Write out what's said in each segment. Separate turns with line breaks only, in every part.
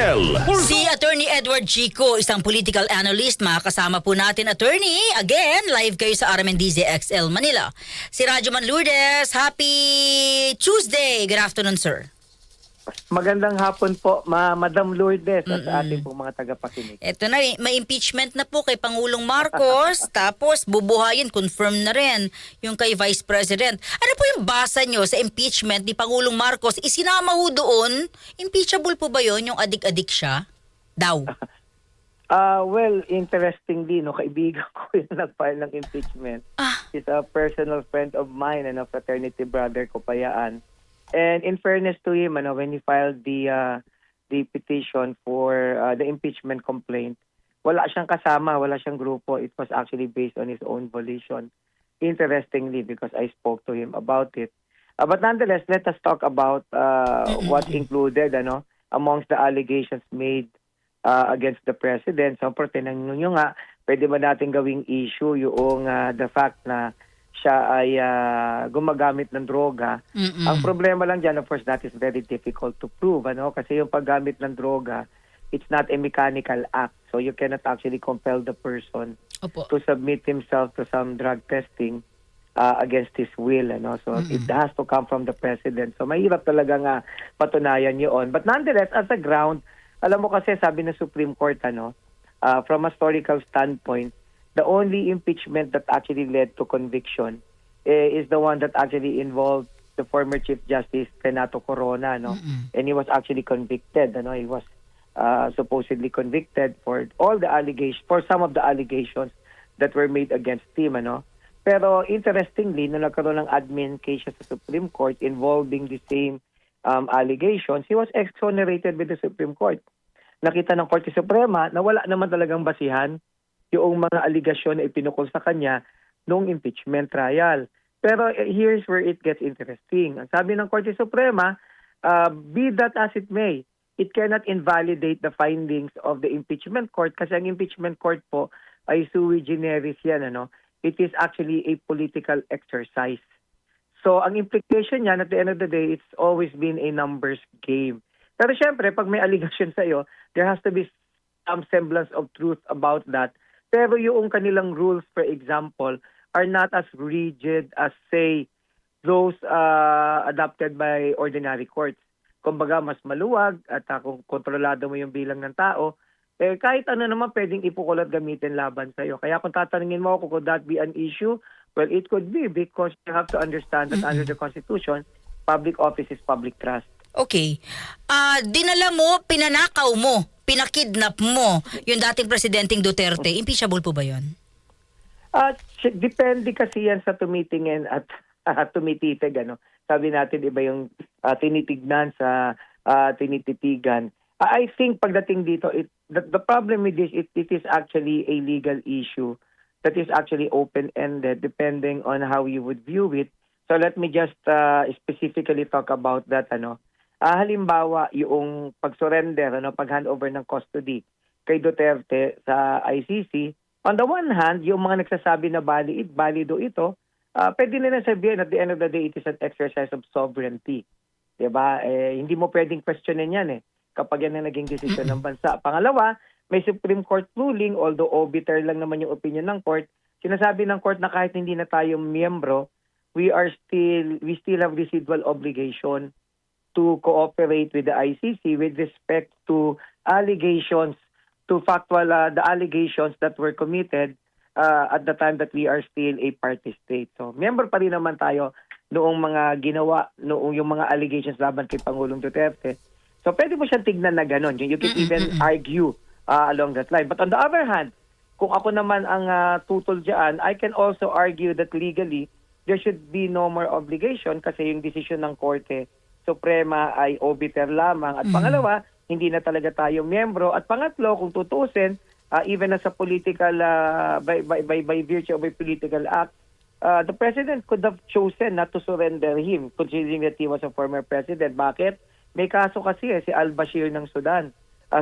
DZXL.
Si Attorney Edward Chico, isang political analyst. Makakasama po natin, Attorney. Again, live kayo sa RMN DZXL Manila. Si Rajuman Lourdes, happy Tuesday. Good afternoon, sir.
Magandang hapon po, Madam Lourdes at sa ating pong mga tagapakinig.
Ito na, may impeachment na po kay Pangulong Marcos. Tapos bubuhayin, confirm na rin yung kay Vice President. Ano po yung basa nyo sa impeachment ni Pangulong Marcos? Isinama ho doon, impeachable po ba yun, yung adik-adik siya? Daw.
Well, interestingly, no, kaibigan ko yung nag-file ng impeachment. He's a personal friend of mine and a fraternity brother ko Payaan. And in fairness to him, when he filed the petition for the impeachment complaint, wala siyang kasama, wala siyang grupo. It was actually based on his own volition. Interestingly, because I spoke to him about it. But nonetheless, let us talk about what included amongst the allegations made against the president. So, tinanong nyo nga, pwede ba natin gawing issue yung the fact na siya ay gumagamit ng droga. Ang problema lang dyan, of course, that is very difficult to prove. Kasi yung paggamit ng droga, it's not a mechanical act. So you cannot actually compel the person to submit himself to some drug testing against his will. So it has to come from the president. So mahirap talaga nga patunayan yun. But nonetheless, as a ground, alam mo kasi sabi ng Supreme Court, from a historical standpoint, the only impeachment that actually led to conviction is the one that actually involved the former Chief Justice Renato Corona, and he was actually convicted. He was supposedly convicted for all the allegations, for some of the allegations that were made against him. Pero interestingly, nung nagkaroon ng admin case sa Supreme Court involving the same allegations, he was exonerated with the Supreme Court. Nakita ng Korte Suprema na wala naman talagang basihan yung mga aligasyon na ipinukol sa kanya noong impeachment trial. Pero here's where it gets interesting. Ang sabi ng Korte Suprema, be that as it may, it cannot invalidate the findings of the impeachment court kasi ang impeachment court po ay sui generis yan. It is actually a political exercise. So ang implication niyan at the end of the day, it's always been a numbers game. Pero syempre, pag may allegation sa iyo, there has to be some semblance of truth about that. Pero yung kanilang rules, for example, are not as rigid as, say, those adopted by ordinary courts. Kumbaga, mas maluwag at kung kontrolado mo yung bilang ng tao, kahit ano naman pwedeng ipukul at gamitin laban sa'yo. Kaya kung tatanungin mo ako, could that be an issue? Well, it could be because you have to understand that under the Constitution, public office is public trust.
Okay. Dinala mo, pinanakaw mo, pinakidnap mo yung dating presidenteng Duterte. Impeachable po ba yun?
Depende kasi yan sa tumitingin at tumititig. Sabi natin, iba yung tinitignan sa tinititigan. I think pagdating dito, the problem with this, it is actually a legal issue that is actually open-ended depending on how you would view it. So let me just specifically talk about that. Halimbawa, yung pag-surrender, pag-handover ng custody kay Duterte sa ICC, on the one hand, yung mga nagsasabi na valido ito, pwede nila sabihin at the end of the day, it is an exercise of sovereignty. Diba? Hindi mo pwedeng questionin yan kapag yan ang naging desisyon ng bansa. Pangalawa, may Supreme Court ruling, although obiter lang naman yung opinion ng court, sinasabi ng court na kahit hindi na tayo miyembro, we still have residual obligation to cooperate with the ICC with respect to allegations, the allegations that were committed at the time that we are still a party state. So, member pa rin naman tayo noong mga ginawa, noong yung mga allegations laban kay Pangulong Duterte. So, pwede mo siyang tignan na gano'n. You can even argue along that line. But on the other hand, kung ako naman ang tutol dyan, I can also argue that legally, there should be no more obligation kasi yung decision ng Korte Suprema ay obiter lamang. At pangalawa, hindi na talaga tayo miyembro. At pangatlo, kung tutusin, even as a political, by virtue of a political act, the president could have chosen not to surrender him, considering that he was a former president. Bakit? May kaso kasi si al-Bashir ng Sudan.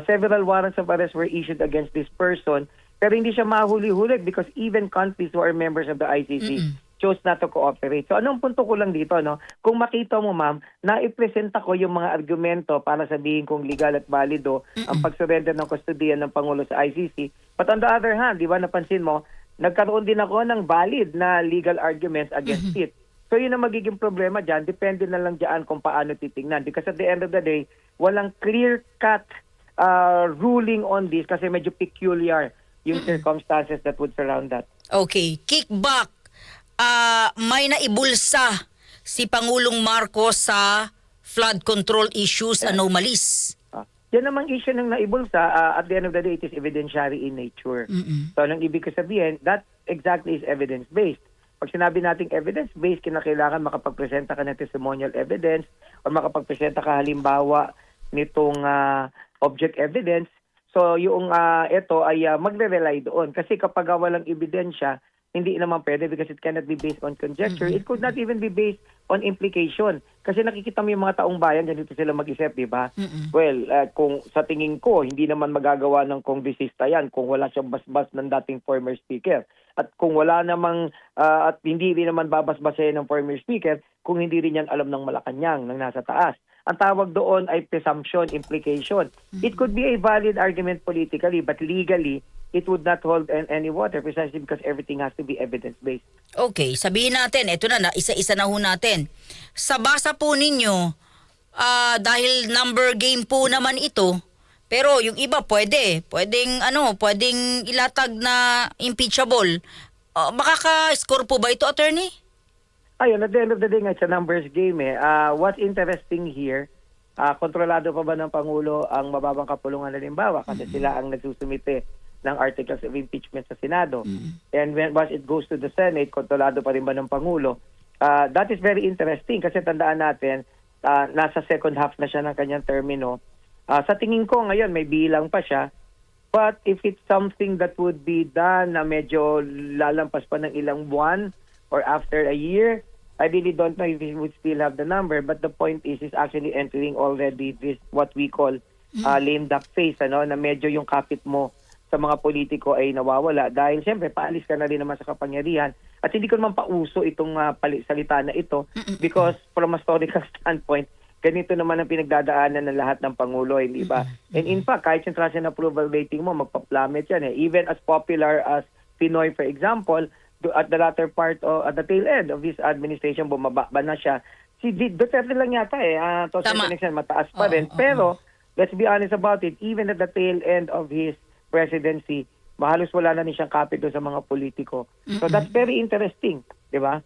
Several warrants of arrest were issued against this person, pero hindi siya mahuli-huli because even countries who are members of the ICC chose not to cooperate. So anong punto ko lang dito, no? Kung makita mo, ma'am, na ipresenta ko yung mga argumento para sabihin kung legal at valido ang pag-surrender ng kustodiya ng Pangulo sa ICC. But on the other hand, di ba, napansin mo, nagkaroon din ako ng valid na legal arguments against it. So yun ang magiging problema dyan. Depende na lang dyan kung paano titingnan. Because at the end of the day, walang clear-cut ruling on this kasi medyo peculiar yung circumstances that would surround that.
Okay, kickback. May naibulsa si Pangulong Marcos sa flood control issues, anomalies.
Yan namang issue ng naibulsa, at the end of the day, it is evidentiary in nature. So, anong ibig ko sabihin, that exactly is evidence-based. Pag sinabi nating evidence-based, kinakailangan makapagpresenta ka ng testimonial evidence o makapagpresenta ka halimbawa nitong object evidence. So, yung ito ay magre-rely doon. Kasi kapag walang ebidensya, hindi naman pwede because it cannot be based on conjecture. It could not even be based on implication. Kasi nakikita mo yung mga taong bayan, ganito sila mag-isip, di ba? Well, kung sa tingin ko, hindi naman magagawa ng kongresista yan kung wala siyang basbas ng dating former speaker. At kung wala namang, at hindi rin naman babasbasahin ng former speaker kung hindi rin yan alam ng Malacanang, ng nasa taas. Ang tawag doon ay presumption, implication. It could be a valid argument politically, but legally, it would not hold any water precisely because everything has to be evidence-based.
Okay, sabihin natin, eto na, isa-isa na ho natin. Sa basa po ninyo, dahil number game po naman ito, pero yung iba pwedeng ilatag na impeachable. Makaka-score po ba ito, attorney?
Ayun, at the end of the day nga, it's a numbers game eh. What's interesting here, kontrolado pa ba ng Pangulo ang mababang kapulungan halimbawa kasi sila ang nagsusumite ng articles of impeachment sa Senado. And once it goes to the Senate, kontrolado pa rin ba ng Pangulo? That is very interesting kasi tandaan natin, nasa second half na siya ng kanyang termino. Sa tingin ko ngayon, may bilang pa siya. But if it's something that would be done na medyo lalampas pa ng ilang buwan or after a year, I really don't know if he would still have the number. But the point is, he's actually entering already this what we call lame duck phase, na medyo yung kapit mo sa mga politiko ay nawawala dahil siyempre paalis ka na rin naman sa kapangyarihan at hindi ko naman pauso itong salita na ito because from a historical standpoint, ganito naman ang pinagdadaanan ng lahat ng Pangulo, hindi ba? And in fact, kahit yung trust and approval rating mo, magpa-plummet yan eh. Even as popular as Pinoy, for example, at the latter part o at the tail end of his administration, bumaba na siya. Si Duterte lang yata to certain extent, mataas pa rin. Pero, let's be honest about it, even at the tail end of his presidency, halos wala na siyang kapit sa mga politiko. So that's very interesting, di ba?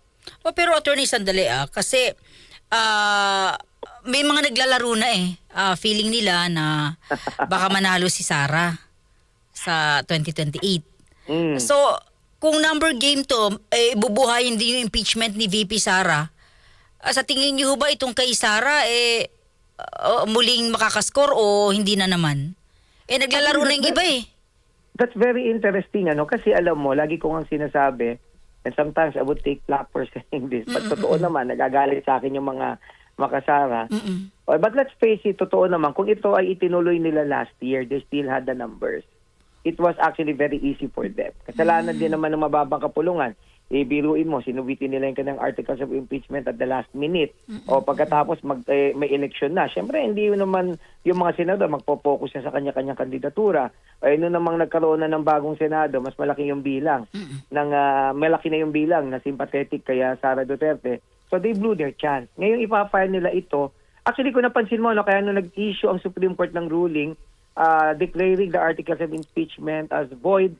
Pero attorney, sandali kasi may mga naglalaro na feeling nila na baka manalo si Sara sa 2028. So, kung number game to, bubuhayin din yung impeachment ni VP Sara. Sa tingin niyo ba itong kay Sara muling makakaskor o hindi na naman? Naglalaro na yung iba
That's very interesting, kasi alam mo, lagi ko ang sinasabi, and sometimes I would take flak for saying this, but totoo naman, nagagalit sa akin yung mga makasara. But let's face it, totoo naman, kung ito ay itinuloy nila last year, they still had the numbers. It was actually very easy for them. Kasalanan din naman ng mababang kapulungan. Biruin mo, sinubitin nila yung kanyang articles of impeachment at the last minute. O pagkatapos may election na. Siyempre, hindi naman yung mga senador magpo-focus na sa kanya-kanyang kandidatura. Noon namang nagkaroon na ng bagong senado, mas malaki yung bilang. Malaki na yung bilang na sympathetic kaya Sara Duterte. So they blew their chance. Ngayon ipapile nila ito. Actually, kung napansin mo, kaya nung nag-issue ang Supreme Court ng ruling, declaring the articles of impeachment as void,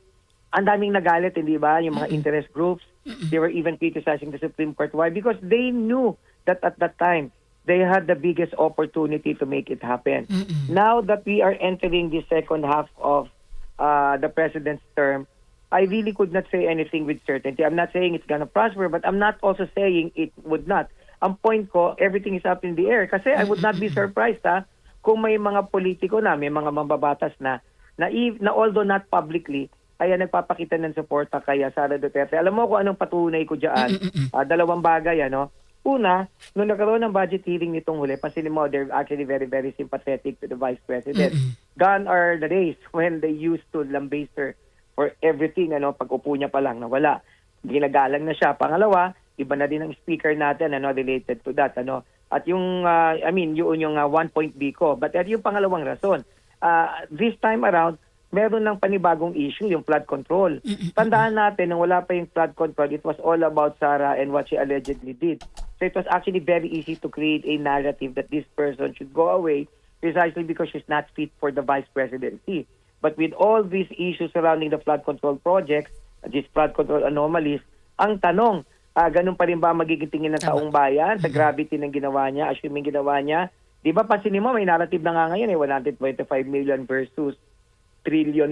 ang daming nagalit, hindi ba? Yung mga interest groups, they were even criticizing the Supreme Court. Why? Because they knew that at that time, they had the biggest opportunity to make it happen. Now that we are entering the second half of the president's term, I really could not say anything with certainty. I'm not saying it's gonna prosper, but I'm not also saying it would not. Ang point ko, everything is up in the air. Kasi I would not be surprised, kung may mga politiko na, may mga mambabatas na although not publicly, ay nagpapakita ng suporta kay Sara Duterte. Alam mo kung anong patunay ko dyan? Dalawang bagay, Una, nung nagkaroon ng budget hearing nitong huli, pansinin mo, they're actually very, very sympathetic to the Vice President. Gone are the days when they used to lambaste her for everything, pag upo niya pa lang, nawala. Ginagalang na siya. Pangalawa, iba na din ang speaker natin related to that At yung yun yung 1 point B ko. But yung pangalawang rason, this time around meron ng panibagong issue, yung flood control. Tandaan natin, nung wala pa yung flood control, it was all about Sara and what she allegedly did. So it was actually very easy to create a narrative that this person should go away precisely because she's not fit for the vice presidency. But with all these issues surrounding the flood control projects, these flood control anomalies, ang tanong, ganun pa rin ba magiging tingin ng taong bayan sa gravity ng ginawa niya, assuming ginawa niya? Di ba, pansinin mo, may narrative na nga ngayon, 125 million versus trillion,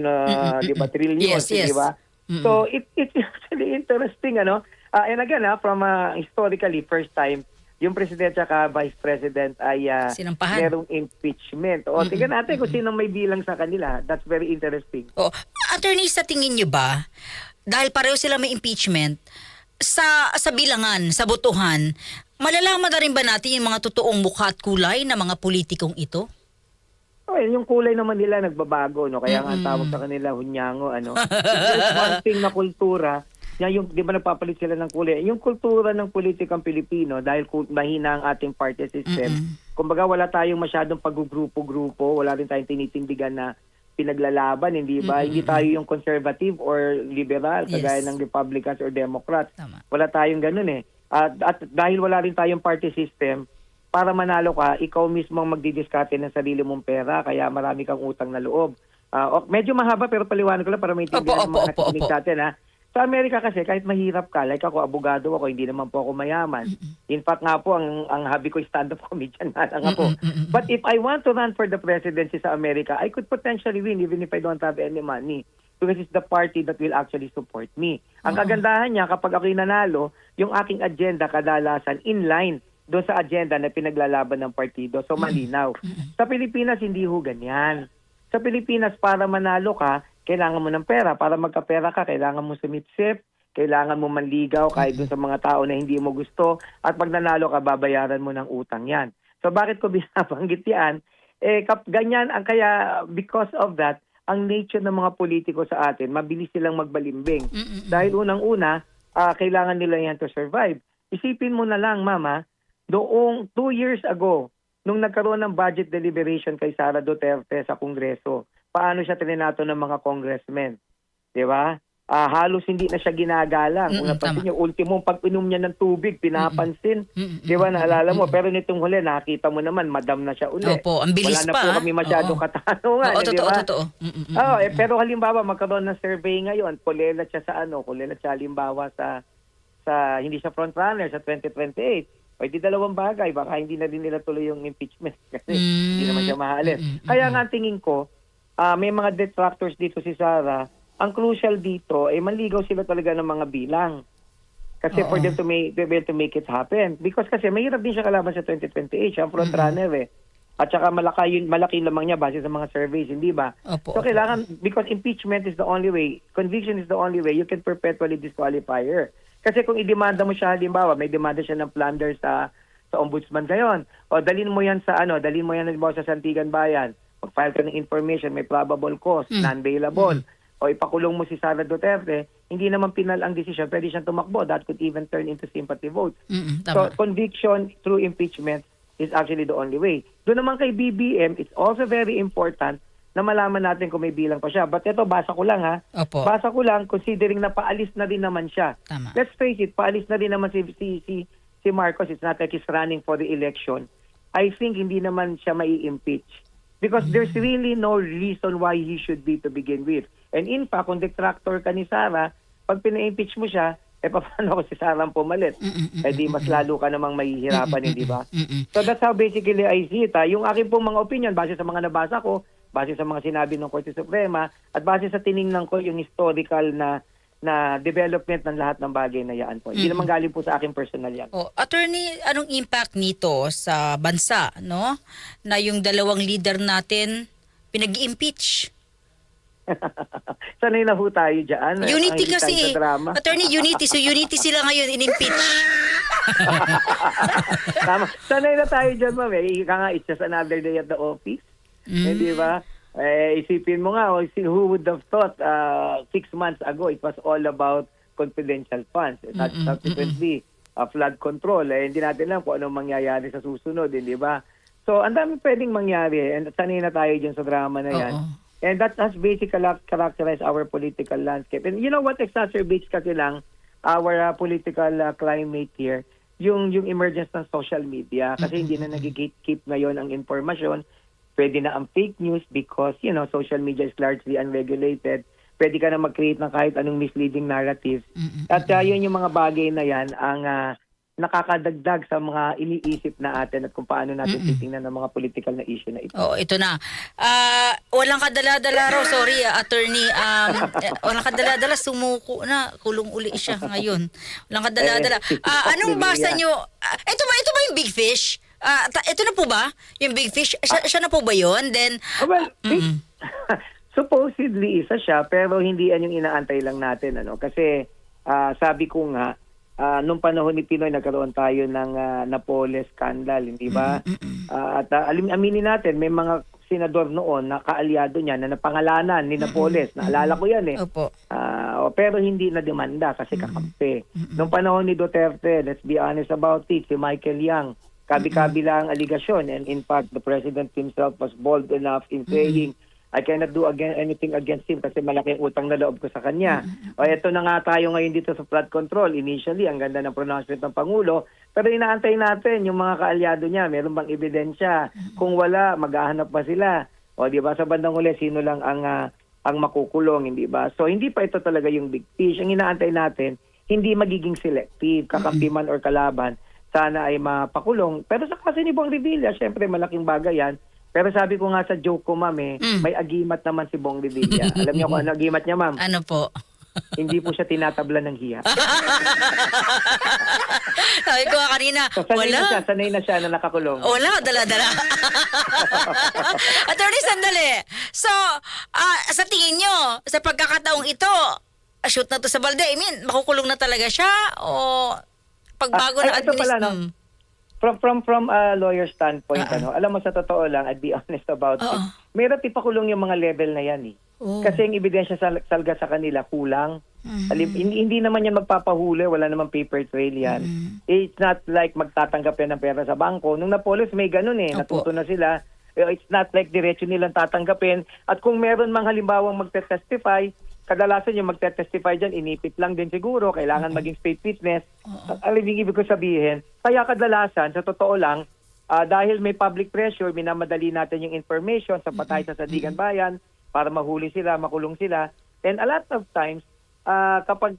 di ba, trillion,
Yes.
di ba? So, it's actually interesting, And again, from historically, first time, yung president at vice president ay
Sinampahan.
merong impeachment. O, tingnan natin kung sino may bilang sa kanila. That's very interesting.
Attorney, sa tingin niyo ba, dahil pareho sila may impeachment, sa bilangan, sa botohan, malalaman na rin ba natin yung mga totoong mukha at kulay ng mga politikong ito?
Yung kulay naman nila nagbabago, Kaya nga ang tawag sa kanila hunyango, There's one thing na kultura, yung, di ba nagpapalit sila ng kulay? Yung kultura ng politikang Pilipino, dahil mahina ang ating party system, kumbaga wala tayong masyadong paggugrupo-grupo, wala rin tayong tinitindigan na pinaglalaban, hindi ba? Hindi tayo yung conservative or liberal, kagaya ng Republicans or Democrats.
Tama.
Wala tayong ganun At dahil wala rin tayong party system, para manalo ka, ikaw mismo ang magdidiskarte ng sarili mong pera, kaya marami kang utang na loob. Medyo mahaba pero paliwanag ko lang para maintindihan ng mga nakikinig sa atin. Sa Amerika kasi, kahit mahirap ka, like ako, abogado ako, hindi naman po ako mayaman. In fact nga po, ang hobby ko stand-up comedian na lang ako. But if I want to run for the presidency sa Amerika, I could potentially win even if I don't have any money. Because it's the party that will actually support me. Ang kagandahan niya, kapag ako'y nanalo, yung aking agenda kadalasan in line doon sa agenda na pinaglalaban ng partido. So, malinaw. Sa Pilipinas, hindi ho ganyan. Sa Pilipinas, para manalo ka, kailangan mo ng pera. Para magkapera ka, kailangan mo sumipsip, kailangan mo manligaw kahit doon sa mga tao na hindi mo gusto. At pag nanalo ka, babayaran mo ng utang yan. So, bakit ko binabanggit yan? Ganyan, kaya because of that, ang nature ng mga politiko sa atin, mabilis silang magbalimbing. Dahil unang-una, kailangan nila yan to survive. Isipin mo na lang, Mama, noong 2 years ago, nung nagkaroon ng budget deliberation kay Sara Duterte sa Kongreso, paano siya trinato ng mga congressmen? Di ba? Halos hindi na siya ginagalang. Kung napansin niyo, ultimo, pag inom niya ng tubig, pinapansin. Di ba? Naalala mo. Pero nitong huli, nakita mo naman, madam na siya uli.
Opo, ang bilis
Wala na
pa.
po kami masyadong katanungan.
Oo,
di ba?
totoo.
Pero halimbawa, magkaroon ng survey ngayon, kulelat siya sa kulelat siya halimbawa sa hindi siya frontrunner sa 2028. O di dalawang bagay, baka hindi na din nila tuloy yung impeachment kasi hindi naman siya mahalin. Kaya nga tingin ko, may mga detractors dito si Sara, ang crucial dito ay manligaw sila talaga ng mga bilang. Kasi for them to make it happen. Because kasi mahirap din siya kalaban sa 2028, siya ang frontrunner At saka malaki lamang niya base sa mga surveys, hindi ba? So kailangan, because impeachment is the only way, conviction is the only way, you can perpetually disqualify her. Kasi kung idemanda mo siya, halimbawa, may demanda siya ng plunder sa ombudsman ngayon. O dalhin mo yan sa halimbawa sa Santigan Bayan. Mag-file ka ng information, may probable cause, non-bailable. O ipakulong mo si Sara Duterte, hindi naman penal ang decision, pwede siyang tumakbo. That could even turn into sympathy vote. So conviction through impeachment is actually the only way. Doon naman kay BBM, it's also very important na malaman natin kung may bilang pa siya. But ito, basa ko lang Basa ko lang, considering na paalis na din naman siya.
Tama.
Let's face it, paalis na din naman si Marcos. It's not like he's running for the election. I think hindi naman siya mai-impeach. Because there's really no reason why he should be to begin with. And in fact, kung detractor ka ni Sara, pag pina-impeach mo siya, paano ko si Sara ang pumalit? Di mas lalo ka namang mahihirapan, hindi ba? So that's how basically I see it. Yung aking pong mga opinion, base sa mga nabasa ko, base sa mga sinabi ng Korte Suprema, at base sa tiningnan ko yung historical na development ng lahat ng bagay na yan po. Hindi naman galing po sa akin personal yan.
Attorney, anong impact nito sa bansa, no? Na yung dalawang leader natin pinag-impeach?
Sanay na ho tayo dyan.
Unity kasi. Attorney, unity. So unity sila ngayon in-impeach.
Tama. Sanay na tayo dyan, ma'am. Ika nga, it's just another day at the office. Di ba? Isipin mo nga, who would have thought 6 months ago it was all about confidential funds. Subsequently, flood control. Hindi natin alam kung anong mangyayari sa susunod, di ba? So, ang dami pwedeng mangyari and sanay na tayo dyan sa drama na yan.
Oo.
And that has basically characterized our political landscape. And you know what exacerbates kasi lang our political climate here? Yung emergence ng social media. Kasi hindi na nag-gatekeep ngayon ang informasyon. Pwede na ang fake news because, social media is largely unregulated. Pwede ka na mag-create ng kahit anong misleading narrative. At yun yung mga bagay na yan ang nakakadagdag sa mga iniisip na atin at kung paano natin titingnan ng mga political na issue na ito.
Oh, ito na. Walang kadala-dala raw, sorry, attorney. Walang kadala-dala, sumuko na. Kulong uli siya ngayon. Walang kadala-dala. Anong basa nyo? Ito ba yung big fish? Ito na po ba? Yung big fish? Siya na po ba yun? Then,
supposedly isa siya, pero hindi yan yung inaantay lang natin. Kasi sabi ko nga, nung panahon ni Pinoy, nagkaroon tayo ng Napoles scandal, hindi ba? At aminin natin, may mga senador noon na kaalyado niya na napangalanan ni Napoles. Naalala ko yan
Opo.
Pero hindi na demanda kasi kakampi. Nung panahon ni Duterte, let's be honest about it, si Michael Yang, kabi-kabila ang aligasyon. And in fact, the president himself was bold enough in saying, I cannot do anything against him kasi malaking utang na loob ko sa kanya. O ito na nga tayo ngayon dito sa flood control. Initially, ang ganda ng pronouncement ng Pangulo. Pero inaantay natin yung mga kaalyado niya. Meron bang ebidensya? Kung wala, maghahanap pa sila. O di ba sa bandang uli, sino lang ang makukulong, hindi ba? So hindi pa ito talaga yung big fish. Ang inaantay natin, hindi magiging selective, kakampi man or kalaban. Sana ay mapakulong. Pero sa kasi ni Bong Revilla, syempre malaking bagay yan. Pero sabi ko nga sa joke ko, ma'am, may agimat naman si Bong Revilla. Alam niyo kung ano agimat niya, ma'am?
Ano po?
Hindi po siya tinatabla ng hiya.
Sabi ko kanina,
sanay na siya na nakakulong.
Wala, dala-dala. Attorney, sandali. So, sa tingin nyo, sa pagkakataong ito, shoot na to sa balde, makukulong na talaga siya? O pagbago na administration?
From a lawyer standpoint, alam mo sa totoo lang, I'd be honest about it. Mayroon ipakulong yung mga level na yan . Kasi yung ebidensya salga sa kanila kulang. Hindi naman yan magpapahuli, wala namang paper trail yan. It's not like magtatanggap yan ng pera sa bangko. Nung Napoles may ganun natuto na sila. It's not like diretso nilang tatanggapin. At kung meron mang halimbawang magte-testify, kadalasan yung magte-testify dyan, inipit lang din siguro, kailangan maging state witness. Alam yung ibig ko sabihin, kaya kadalasan, sa totoo lang, dahil may public pressure, minamadali natin yung information sa patay sa Sandigan Bayan para mahuli sila, makulong sila. And a lot of times, kapag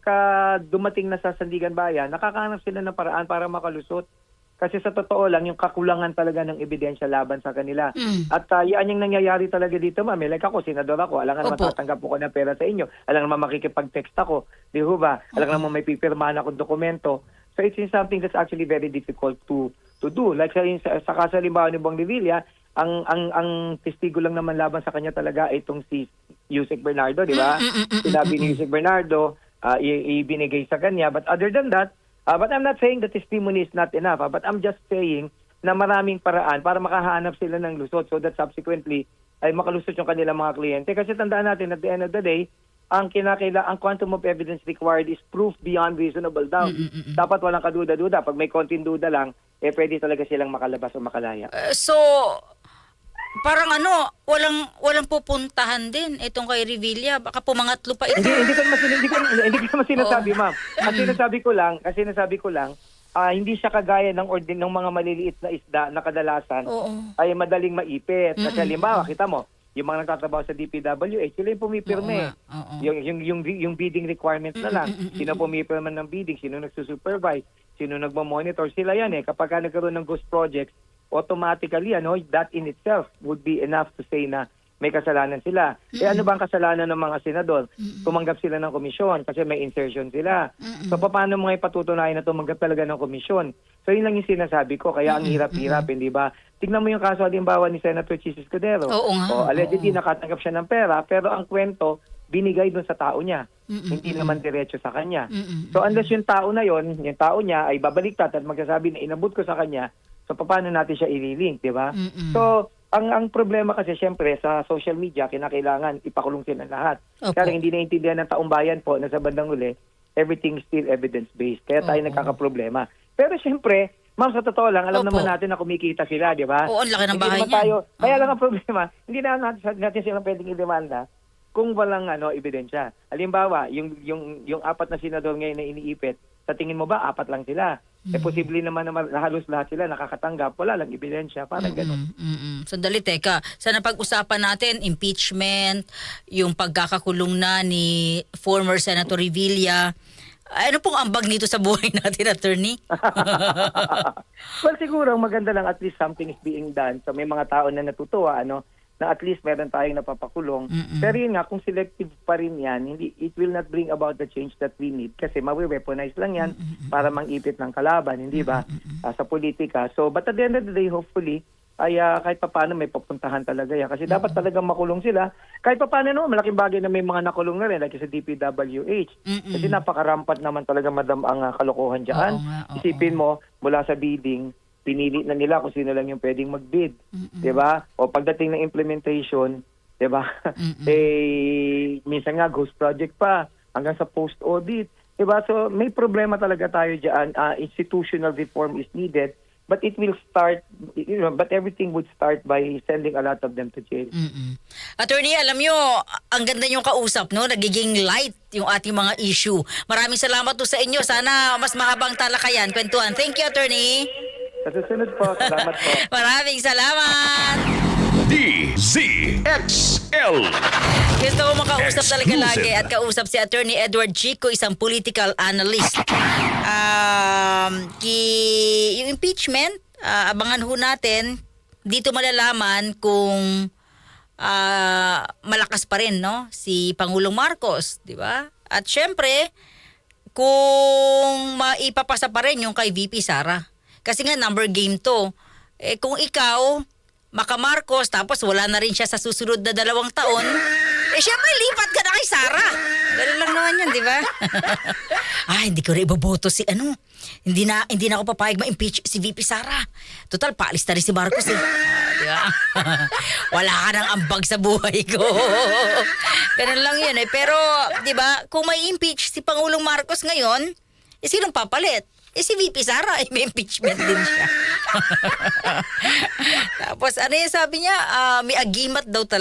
dumating na sa Sandigan Bayan, nakakahanap sila ng paraan para makalusot. Kasi sa totoo lang, yung kakulangan talaga ng ebidensya laban sa kanila. At yan yung nangyayari talaga dito, ma'am. Like ako, senador ako. Alam naman tatanggap ko ng pera sa inyo. Alam naman makikipag-text ako. Di ba? Alam naman may pipirmahan akong dokumento. So it's something that's actually very difficult to do. Like sa kaso halimbawa ni Bong Revilla, ang testigo lang naman laban sa kanya talaga ay itong si Yusek Bernardo, di ba? Sinabi ni Yusek Bernardo, ibinigay sa kanya. But other than that, but I'm not saying the testimony is not enough. But I'm just saying na maraming paraan para makahanap sila ng lusot so that subsequently ay makalusot yung kanilang mga kliyente. Kasi tandaan natin, at the end of the day, ang quantum of evidence required is proof beyond reasonable doubt. Dapat walang kaduda-duda. Pag may konting duda lang, pwede talaga silang makalabas o makalaya.
So, parang walang pupuntahan din itong kay Revilla. Baka pumangatlo pa ito.
Hindi ko naman sinasabi, ma'am. Ang sinasabi ko lang, hindi siya kagaya ng mga maliliit na isda na kadalasan ay madaling maipit. Kasi halimbawa, kita mo, yung mga nagtatrabaho sa DPWH, sila yung pumipirme. Yung bidding requirements na lang. Sino pumipirme ng bidding, sino nagsusupervise, sino nagmamonitor, sila yan Kapag nagkaroon ng ghost projects, automatically, that in itself would be enough to say na may kasalanan sila. Ano ba ang kasalanan ng mga senador? Tumanggap sila ng komisyon kasi may insertion sila. So, paano mo ipatutunayan na tumanggap talaga ng komisyon? So, yun lang yung sinasabi ko. Kaya ang hirap-hirap, hindi ba? Tignan mo yung kaso halimbawa ni Senator Chis Escudero. Allegedly, nakatanggap siya ng pera, pero ang kwento, binigay dun sa tao niya. Hindi naman diretso sa kanya. So, unless yung tao niya ay babaliktad at magsasabi na inabot ko sa kanya, so paano natin siya i-link, di ba? So, ang problema kasi syempre sa social media, kinakailangan ipakulong sila lahat. Kaya hindi naintindihan ng taong bayan po na sa bandang uli, everything is still evidence-based. Kaya tayo nagkakaproblema. Pero siyempre, ma'am, sa totoo lang, alam
Opo.
naman natin na kumikita sila, di ba?
Oo, ang laki ng
Hindi
bahay
naman
niyan.
tayo, kaya
Oo.
lang ang problema, hindi na natin silang pwedeng i-demanda kung walang ebidensya. Halimbawa, yung apat na senador ngayon na iniipit, sa tingin mo ba apat lang sila? Posible naman na halos lahat sila nakakatanggap, wala lang ebidensya, parang gano'n.
Sandali, teka. Sana pag-usapan natin, impeachment, yung pagkakakulong na ni former Senator Revilla. Ano pong ambag nito sa buhay natin, attorney?
Well, siguro maganda lang at least something is being done. So may mga tao na natutuwa, na at least meron tayong napapakulong. Pero yun nga, kung selective pa rin yan, it will not bring about the change that we need kasi mawi-weaponize lang yan para mangipit ng kalaban, hindi ba? Sa politika. So, but at the end of the day, hopefully, ay kahit papaano may papuntahan talaga yan. Kasi dapat talagang makulong sila. Kahit papaano naman, malaking bagay na may mga nakulong na rin, like sa DPWH. Kasi napakarampat naman talaga, madam, ang kalokohan dyan.
Oo nga, oo.
Isipin mo, mula sa bidding, pinili na nila kung sino lang yung pwedeng mag-bid. 'Di ba? O pagdating ng implementation, 'di ba? Minsan nga ghost project pa hanggang sa post-audit. 'Di ba? So may problema talaga tayo diyan. Institutional reform is needed, but it will start, but everything would start by sending a lot of them to jail.
Attorney, alam nyo, ang ganda niyong kausap, no? Nagiging light yung ating mga issue. Maraming salamat po sa inyo. Sana mas mahabang talakayan, kwentuhan. Thank you, attorney.
Sa susunod po, salamat po.
Maraming salamat.
DZXL.
Gusto ko makausap talaga
Exclusive.
lagi at kausap si Attorney Edward Chico, isang political analyst. Yung impeachment, abangan ho natin. Dito malalaman kung malakas pa rin, no, si Pangulong Marcos, di ba? At syempre, kung maipapasa pa rin yung kay VP Sara. Kasi nga number game to. Kung ikaw Maka Marcos, tapos wala na rin siya sa susunod na 2 taon, syempre lipat ka na kay Sara. Ganun lang naman yan, di ba? Hindi ko rin iboboto si Hindi na ako papayag ma-impeach si VP Sara. Total, paalis na rin si Marcos eh. Di ba? Wala ka nang ambag sa buhay ko. Ganun lang yun eh. Pero, di ba, kung may impeach si Pangulong Marcos ngayon, sinong papalit? Si VP Sara, may impeachment din siya. Tapos, ano yung sabi niya? May agimat daw talaga.